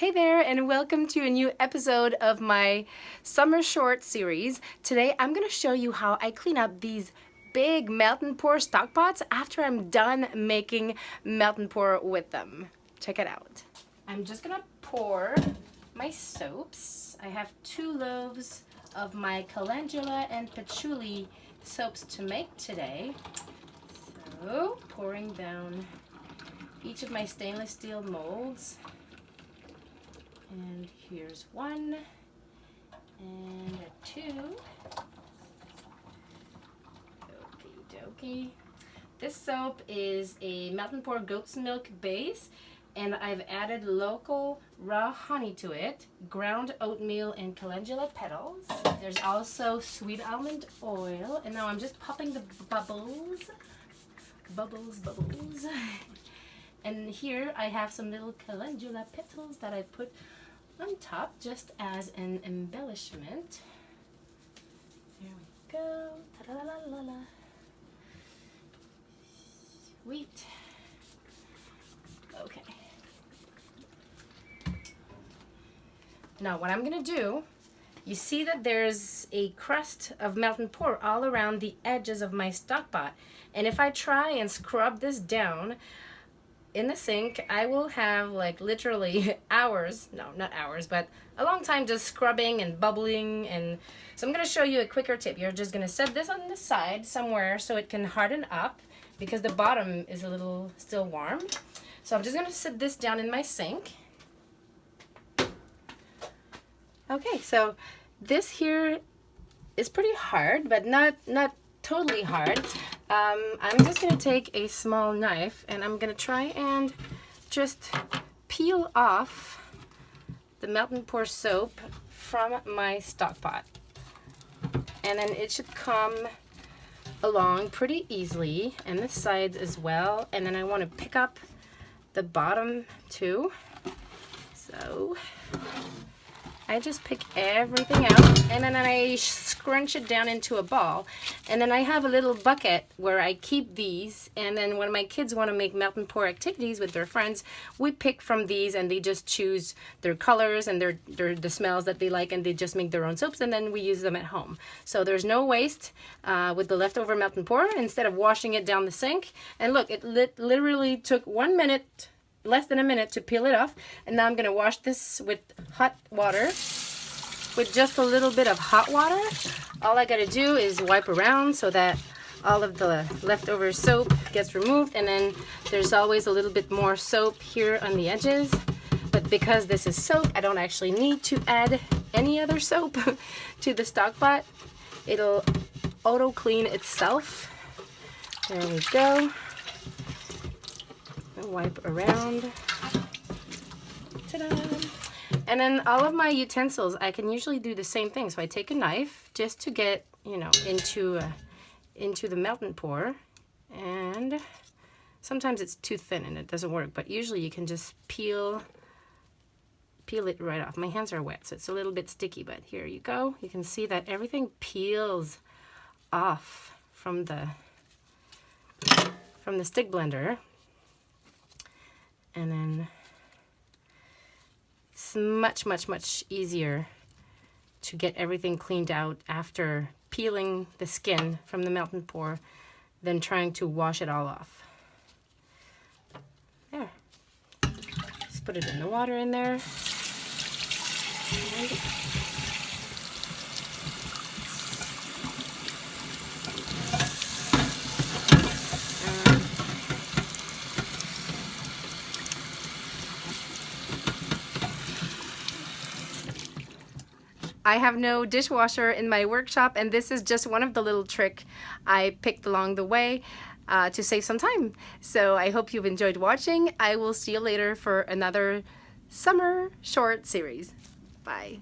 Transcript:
Hey there, and welcome to a new episode of my summer short series. Today I'm going to show you how I clean up these big melt and pour stock pots after I'm done making melt and pour with them. Check it out. I'm just going to pour my soaps. I have 2 loaves of my calendula and patchouli soaps to make today. So, pouring down each of my stainless steel molds. And here's 1 and a 2. Okie dokie. This soap is a melt and pour goat's milk base, and I've added local raw honey to it, ground oatmeal and calendula petals. There's also sweet almond oil, and now I'm just popping the bubbles. Bubbles. And here I have some little calendula petals that I put on top just as an embellishment. There we go. Ta-da-la-la-la. Sweet. Okay. Now what I'm gonna do, you see that there's a crust of melt and pour all around the edges of my stock pot. And if I try and scrub this down in the sink, I will have like literally hours, no, not hours, but a long time just scrubbing and bubbling. And so I'm going to show you a quicker tip. You're just going to set this on the side somewhere so it can harden up because the bottom is a little still warm. So I'm just going to set this down in my sink. Okay, so this here is pretty hard, but not totally hard. I'm just going to take a small knife and I'm going to try and just peel off the melt and pour soap from my stock pot. And then it should come along pretty easily, and the sides as well. And then I want to pick up the bottom too. So I just pick everything out and then I scrunch it down into a ball. And then I have a little bucket where I keep these, and then when my kids want to make melt and pour activities with their friends, we pick from these and they just choose their colors and the smells that they like, and they just make their own soaps, and then we use them at home. So there's no waste with the leftover melt and pour instead of washing it down the sink. And look, it literally took 1 minute, less than a minute, to peel it off. And now I'm going to wash this with hot water, with just a little bit of hot water. All I got to do is wipe around so that all of the leftover soap gets removed, and then there's always a little bit more soap here on the edges. But because this is soap, I don't actually need to add any other soap to the stock pot. It'll auto clean itself. There we go. Wipe around. Ta-da! And then all of my utensils, I can usually do the same thing. So I take a knife just to get, into the melt and pour. And sometimes it's too thin and it doesn't work, but usually you can just peel it right off. My hands are wet, so it's a little bit sticky, but here you go. You can see that everything peels off from the stick blender. And then it's much easier to get everything cleaned out after peeling the skin from the melt and pour than trying to wash it all off. There. Just put it in the water in there. I have no dishwasher in my workshop, and this is just one of the little tricks I picked along the way to save some time. So I hope you've enjoyed watching. I will see you later for another summer short series. Bye.